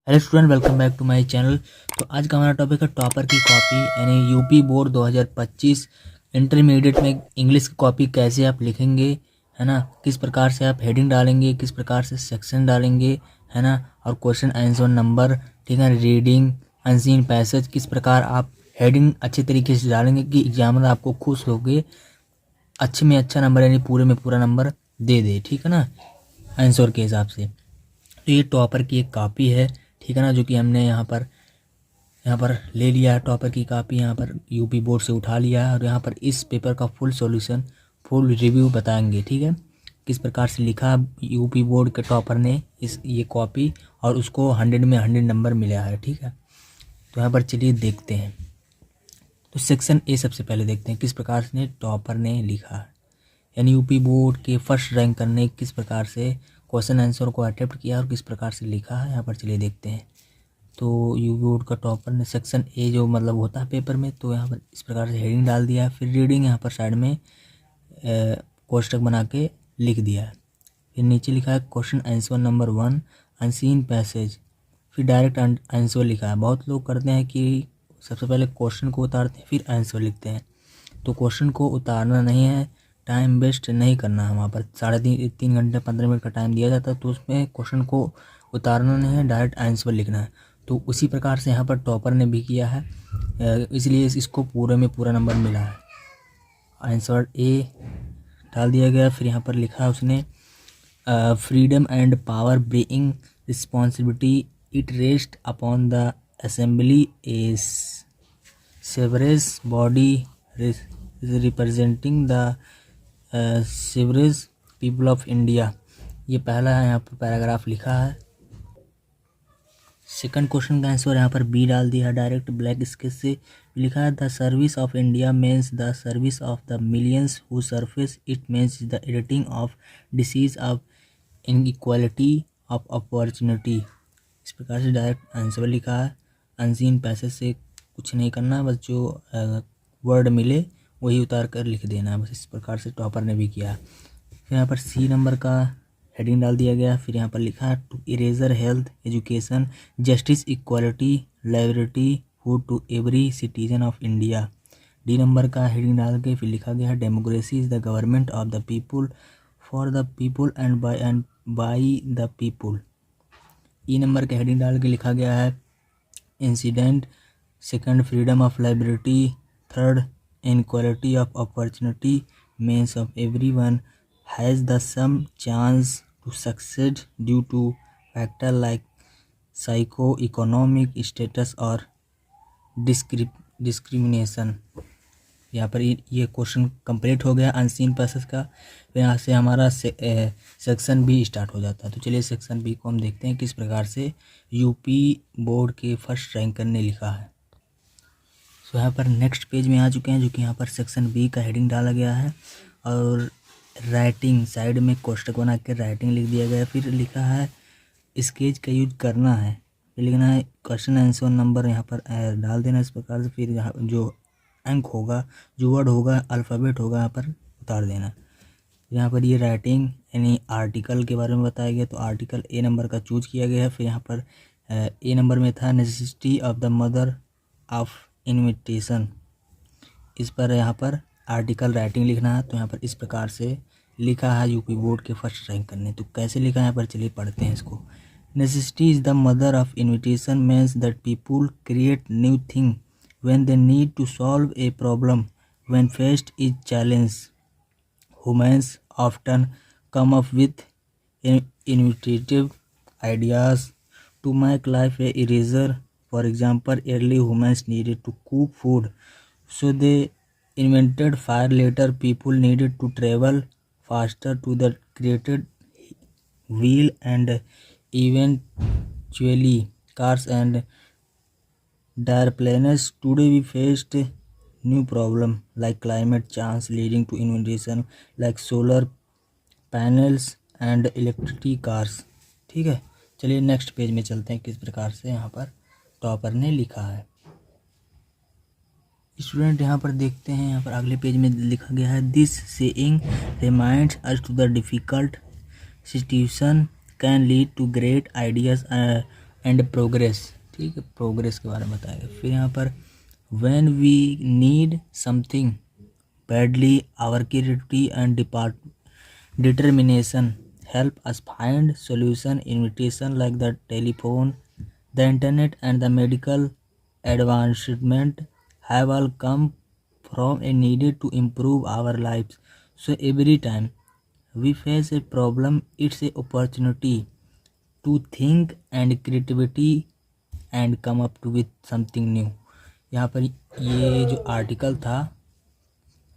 Hello student, welcome back to my channel. तो आज का हमारा टॉपिक है टॉपर की कॉपी, यानी यूपी बोर्ड 2025 इंटरमीडिएट में इंग्लिश की कॉपी कैसे आप लिखेंगे, है ना। किस प्रकार से आप हेडिंग डालेंगे, किस प्रकार से सेक्शन डालेंगे, है ना। और क्वेश्चन आंसर नंबर, ठीक है, रीडिंग, अनसीन पैसेज, किस प्रकार आप हेडिंग अच्छे तरीके से डालेंगे कि एग्जामिनर आपको खुश होके अच्छे में अच्छा नंबर यानी पूरे में पूरा नंबर दे दे, ठीक है ना, आंसर के हिसाब से। तो ये टॉपर की एक कॉपी है, ठीक है ना, जो कि हमने यहाँ पर ले लिया है। टॉपर की कॉपी यहाँ पर यूपी बोर्ड से उठा लिया है और यहाँ पर इस पेपर का फुल सॉल्यूशन, फुल रिव्यू बताएंगे, ठीक है। किस प्रकार से लिखा यूपी बोर्ड के टॉपर ने ये कॉपी, और उसको 100 में 100 नंबर मिला है, ठीक है। तो यहाँ पर चलिए देखते हैं। तो सेक्शन ए सबसे पहले देखते हैं किस प्रकार से टॉपर ने लिखा है, यानी यूपी बोर्ड के फर्स्ट रैंक करने किस प्रकार से क्वेश्चन आंसर को अटेम्प्ट किया और किस प्रकार से लिखा है, यहाँ पर चलिए देखते हैं। तो यूपी बोर्ड का टॉपर ने सेक्शन ए जो मतलब होता है पेपर में, तो यहाँ पर इस प्रकार से हेडिंग डाल दिया है। फिर रीडिंग यहाँ पर साइड में कोष्टक बना के लिख दिया है। फिर नीचे लिखा है question answer number 1 unseen passage. फिर डायरेक्ट आंसर लिखा है। बहुत लोग करते हैं कि सबसे पहले क्वेश्चन को उतारते हैं फिर आंसर लिखते हैं, तो क्वेश्चन को उतारना नहीं है, टाइम वेस्ट नहीं करना है। वहाँ पर 3.5 घंटे 15 मिनट का टाइम दिया जाता है, तो उसमें क्वेश्चन को उतारना नहीं है, डायरेक्ट आंसर लिखना है। तो उसी प्रकार से यहाँ पर टॉपर ने भी किया है, इसलिए इसको पूरे में पूरा नंबर मिला है। आंसर ए डाल दिया गया। फिर यहाँ पर लिखा है उसने freedom and power bring responsibility, it rest upon the assembly as sovereign body representing the sovereign people of India. ये पहला है, यहाँ पर पैराग्राफ लिखा है। सेकंड क्वेश्चन का आंसर यहाँ पर बी डाल दिया डायरेक्ट ब्लैक स्केच से। लिखा है the service of India means the service of the millions who service it means the editing of disease of inequality of opportunity. इस प्रकार से डायरेक्ट आंसर लिखा है। अनसीन पैसेज से कुछ नहीं करना, बस जो वर्ड मिले वही उतार कर लिख देना है, बस इस प्रकार से टॉपर ने भी किया। फिर यहाँ पर सी नंबर का हेडिंग डाल दिया गया। फिर यहाँ पर लिखा है to eraser health education justice equality liberty food to every citizen of India. D number का हेडिंग डाल के फिर लिखा गया है democracy is the government of the people for the people and by the people. E number का heading डाल के लिखा गया है incident. Second freedom of liberty. Third inequality of opportunity means of everyone has the some chance to succeed due to factor like socio-economic status or discrimination। यहाँ पर ये question complete हो गया अनसीन पैसेज का। फिर यहाँ से हमारा सेक्शन बी स्टार्ट हो जाता है। तो चलिए सेक्शन बी को हम देखते हैं किस प्रकार से यूपी बोर्ड के फर्स्ट रैंकर ने लिखा है। तो यहाँ पर नेक्स्ट पेज में आ चुके हैं, जो कि यहाँ पर सेक्शन बी का हेडिंग डाला गया है और राइटिंग साइड में कोष्टक बना के राइटिंग लिख दिया गया है। फिर लिखा है स्केच का यूज करना है, फिर लिखना है क्वेश्चन आंसर नंबर यहाँ पर डाल देना इस प्रकार से। फिर यहाँ जो अंक होगा, जो वर्ड होगा, अल्फ़ाबेट होगा, यहाँ पर उतार देना। यहाँ पर ये राइटिंग यानी आर्टिकल के बारे में बताया गया, तो आर्टिकल ए नंबर का चूज किया गया है। फिर यहाँ पर ए नंबर में था necessity of the mother of invitation. इस पर यहाँ पर आर्टिकल राइटिंग लिखना है। तो यहाँ पर इस प्रकार से लिखा है यूपी बोर्ड के फर्स्ट रैंक करने। तो कैसे लिखा है यहाँ पर चलिए पढ़ते हैं इसको। Necessity is the mother of invitation means that people create new thing when they need to solve a problem when faced is challenge. Humans often come up with innovative ideas to make life a easier. For example, early humans needed to cook food, so they invented fire. Later, people needed to travel faster to the created wheel and eventually cars and airplanes. Today, we faced new problem like climate change, leading to invention like solar panels and electric cars। ठीक है, चलिए next page में चलते हैं किस प्रकार से यहाँ पर टॉपर ने लिखा है। स्टूडेंट यहाँ पर देखते हैं, यहाँ पर अगले पेज में लिखा गया है this saying reminds us to the difficult situation can lead to great ideas and progress, ठीक है, प्रोग्रेस के बारे में बताएगा। फिर यहाँ पर when we need something badly our creativity and determination help us find solution. Invitation like the telephone, the internet and the medical advancement have all come from a need to improve our lives. So every time we face a problem, it's a opportunity to think and creativity and come up with something new. यहाँ पर ये जो article था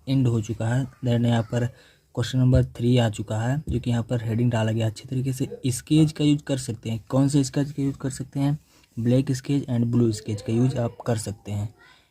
and हो चुका है। Then यहाँ पर क्वेश्चन नंबर 3 आ चुका है, जो कि यहाँ पर हेडिंग डाला गया अच्छे तरीके से। स्केच का यूज कर सकते हैं, कौन से स्केच का यूज कर सकते हैं? Black sketch and blue sketch का यूज आप कर सकते हैं,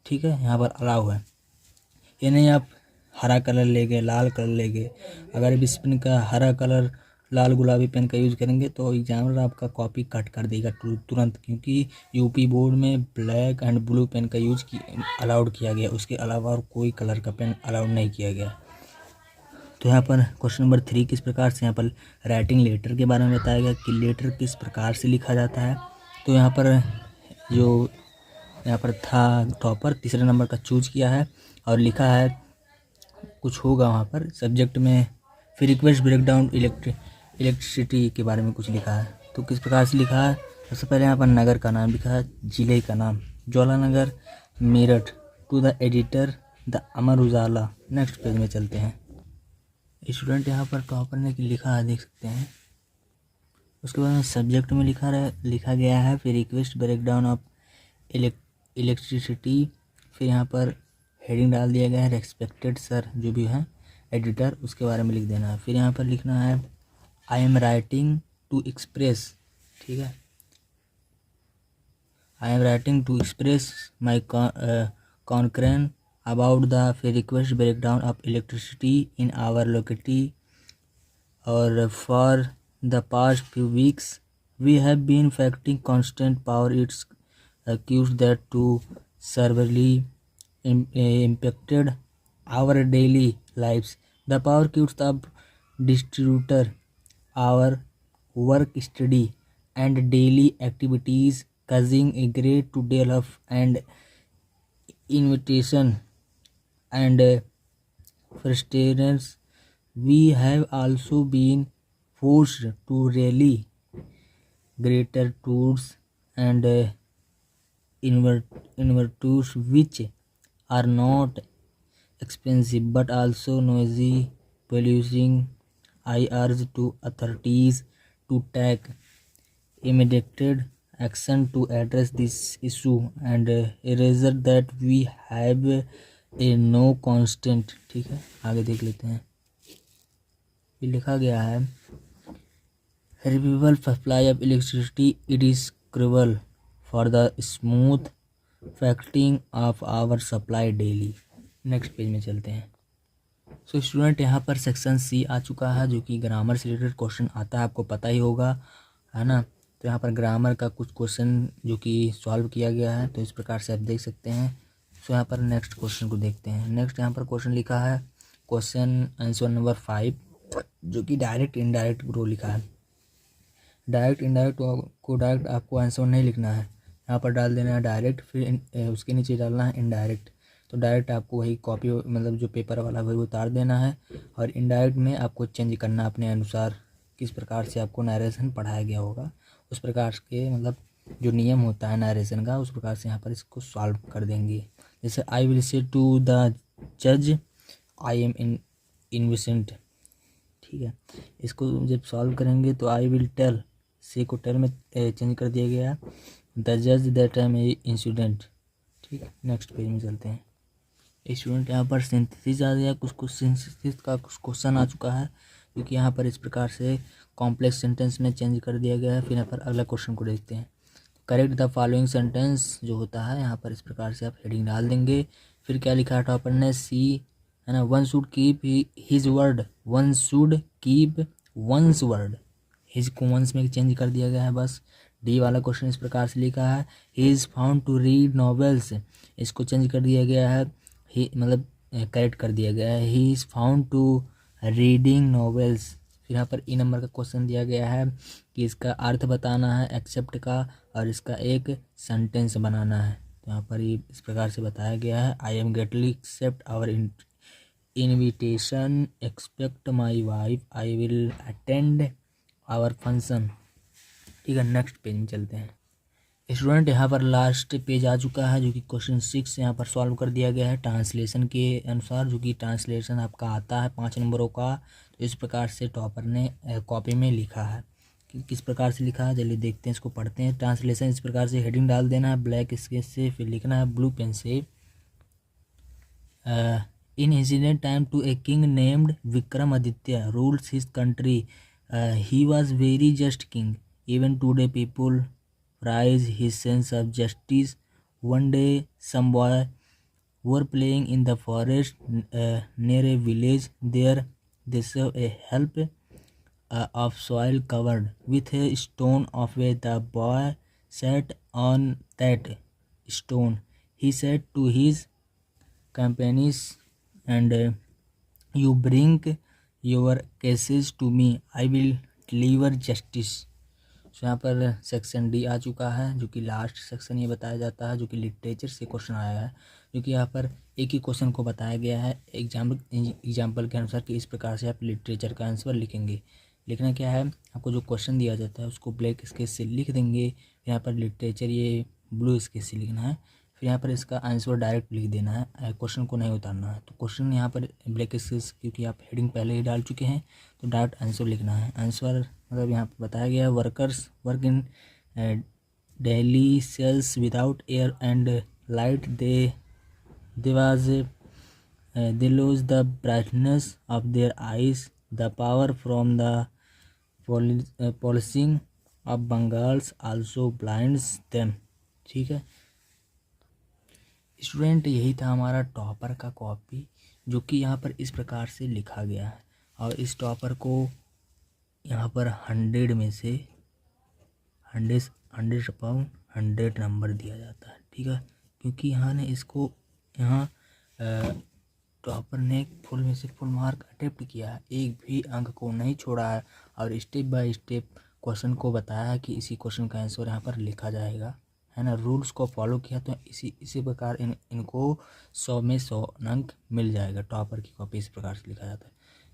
ठीक है, यहाँ पर अलाउ है। ये नहीं आप हरा कलर ले गए, लाल कलर ले गए, अगर इस पेन का हरा कलर लाल गुलाबी पेन का यूज़ करेंगे तो एग्जामिनर आपका कॉपी कट कर देगा तुरंत, क्योंकि यूपी बोर्ड में ब्लैक एंड ब्लू पेन का यूज अलाउड किया गया, उसके अलावा और कोई कलर का पेन अलाउड नहीं किया गया। तो यहाँ पर क्वेश्चन नंबर 3 किस प्रकार से, यहाँ पर राइटिंग लेटर के बारे में बताया गया कि लेटर किस प्रकार से लिखा जाता है। तो यहाँ पर जो यहाँ पर था टॉपर तीसरे नंबर का चूज किया है और लिखा है कुछ होगा वहाँ पर सब्जेक्ट में। फिर रिक्वेस्ट ब्रेक डाउन इलेक्ट्रिसिटी के बारे में कुछ लिखा है, तो किस प्रकार से लिखा है। सबसे पहले यहाँ पर नगर का नाम लिखा है, जिले का नाम Jwala Nagar Meerut, to the editor the Amar Ujala. Next page में चलते हैं। स्टूडेंट यहाँ पर टॉपर ने लिखा है, देख सकते हैं। उसके बाद में सब्जेक्ट में लिखा गया है, फिर request break down of electricity. फिर यहाँ पर हेडिंग डाल दिया गया है रेस्पेक्टेड सर, जो भी है एडिटर, उसके बारे में लिख देना है। फिर यहाँ पर लिखना है I am writing to express, ठीक है, I am writing to express my concern about the फिर request break down of electricity in our locality. और for the past few weeks we have been facing constant power it's accused that to severely impacted our daily lives. The power cuts of distributor our work, study and daily activities, causing a great deal of and invitation and frustrations. We have also been forced to rely greater tools and inverters which are not expensive but also noisy, polluting. I urge to authorities to take immediate action to address this issue and erase that we have a no constant, ठीक है, आगे देख लेते हैं। ये लिखा गया है renewable supply of electricity, it is crucial for the smooth functioning of our supply daily। Next page में चलते हैं। सो स्टूडेंट यहाँ पर सेक्शन सी आ चुका है, जो कि ग्रामर से रिलेटेड क्वेश्चन आता है, आपको पता ही होगा, है ना। तो यहाँ पर ग्रामर का कुछ क्वेश्चन जो कि सॉल्व किया गया है, तो इस प्रकार से आप देख सकते हैं। सो यहाँ पर नेक्स्ट क्वेश्चन को देखते हैं। नेक्स्ट यहाँ पर क्वेश्चन लिखा है, क्वेश्चन आंसर नंबर 5, जो कि डायरेक्ट इनडायरेक्ट रो लिखा है। डायरेक्ट इनडायरेक्ट को डायरेक्ट आपको आंसर नहीं लिखना है, यहाँ पर डाल देना है डायरेक्ट, फिर उसके नीचे डालना है इनडायरेक्ट। तो डायरेक्ट आपको वही कॉपी मतलब जो पेपर वाला वही उतार देना है, और इनडायरेक्ट में आपको चेंज करना अपने अनुसार, किस प्रकार से आपको नरेशन पढ़ाया गया होगा उस प्रकार के मतलब जो नियम होता है नरेशन का, उस प्रकार से यहाँ पर इसको सॉल्व कर देंगे। जैसे I will say to the जज आई एम इनोसेंट, ठीक है। इसको जब सॉल्व करेंगे तो आई विल टेल से को टेल में चेंज कर दिया गया, द जज दैट आई एम इंसिडेंट, ठीक है। नेक्स्ट पेज में चलते हैं। स्टूडेंट यहाँ पर सिंथेसिस आ गया, कुछ सिंथेसिस का कुछ क्वेश्चन आ चुका है, क्योंकि यहाँ पर इस प्रकार से कॉम्प्लेक्स सेंटेंस में चेंज कर दिया गया है। फिर यहाँ पर अगला क्वेश्चन को देखते हैं। करेक्ट द फॉलोइंग सेंटेंस जो होता है, यहाँ पर इस प्रकार से आप हेडिंग डाल देंगे। फिर क्या लिखा है टॉपर ने, सी, है ना, one should keep his word, one should keep once word, his को वंस में चेंज कर दिया गया है बस। डी वाला क्वेश्चन इस प्रकार से लिखा है, he is found to read novels, इसको चेंज कर दिया गया है, ही मतलब करेक्ट कर दिया गया है, he is found to reading novels. फिर यहाँ पर ई नंबर का क्वेश्चन दिया गया है कि इसका अर्थ बताना है एक्सेप्ट का, और इसका एक सेंटेंस बनाना है। तो यहाँ पर ये इस प्रकार से बताया गया है, I am greatly accept our invitation, expect my wife, I will attend our function. ठीक है, नेक्स्ट पेज में चलते हैं। स्टूडेंट यहाँ पर लास्ट पेज आ चुका है, जो कि क्वेश्चन 6 यहाँ पर सॉल्व कर दिया गया है ट्रांसलेशन के अनुसार, जो कि ट्रांसलेशन आपका आता है 5 नंबरों का। तो इस प्रकार से टॉपर ने कॉपी में लिखा है कि किस प्रकार से लिखा है, चलिए देखते हैं, इसको पढ़ते हैं। ट्रांसलेशन इस प्रकार से हेडिंग डाल देना है ब्लैक स्केच से, फिर लिखना है ब्लू पेन से, in ancient time to a king named Vikramaditya rules his country, he was very just king, even today people praise his sense of justice. One day, some boy were playing in the forest near a village. There, they saw a heap of soil covered with a stone of where the boy sat on that stone. He said to his companions, and you bring your cases to me. I will deliver justice. तो यहाँ पर section D आ चुका है, जो कि last section ये बताया जाता है, जो कि लिटरेचर से क्वेश्चन आया है, जो कि यहाँ पर एक ही क्वेश्चन को बताया गया है एग्जाम्पल के अनुसार कि इस प्रकार से आप लिटरेचर का आंसर लिखेंगे। लिखना क्या है, आपको जो क्वेश्चन दिया जाता है उसको ब्लैक स्केच से लिख देंगे, यहाँ पर लिटरेचर ये ब्लू स्केच से लिखना है, फिर यहाँ पर इसका आंसर डायरेक्ट लिख देना है, क्वेश्चन को नहीं उतारना है। तो क्वेश्चन यहाँ पर ब्लैक स्केच, क्योंकि आप हेडिंग पहले ही डाल चुके हैं, तो डायरेक्ट आंसर लिखना है। आंसर मतलब यहाँ पर बताया गया है, workers work in daily cells without air and light, they lose the brightness of their eyes, the power from the polishing of bangles also blinds them. ठीक है स्टूडेंट, यही था हमारा टॉपर का कॉपी, जो कि यहाँ पर इस प्रकार से लिखा गया है, और इस टॉपर को यहाँ पर 100 में से 100 अपॉन 100 नंबर दिया जाता है। ठीक है, क्योंकि यहाँ ने इसको यहाँ टॉपर ने फुल में से फुल मार्क अटेम्प्ट किया है, एक भी अंक को नहीं छोड़ा है, और स्टेप बाय स्टेप क्वेश्चन को बताया है कि इसी क्वेश्चन का आंसर यहाँ पर लिखा जाएगा, है ना। रूल्स को फॉलो किया तो इसी प्रकार इनको 100 में 100 अंक मिल जाएगा। टॉपर की कॉपी इस प्रकार से लिखा जाता है।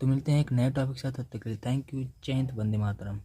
तो मिलते हैं एक नए टॉपिक के साथ, तब तक के लिए थैंक यू। जय हिंद, वंदे मातरम।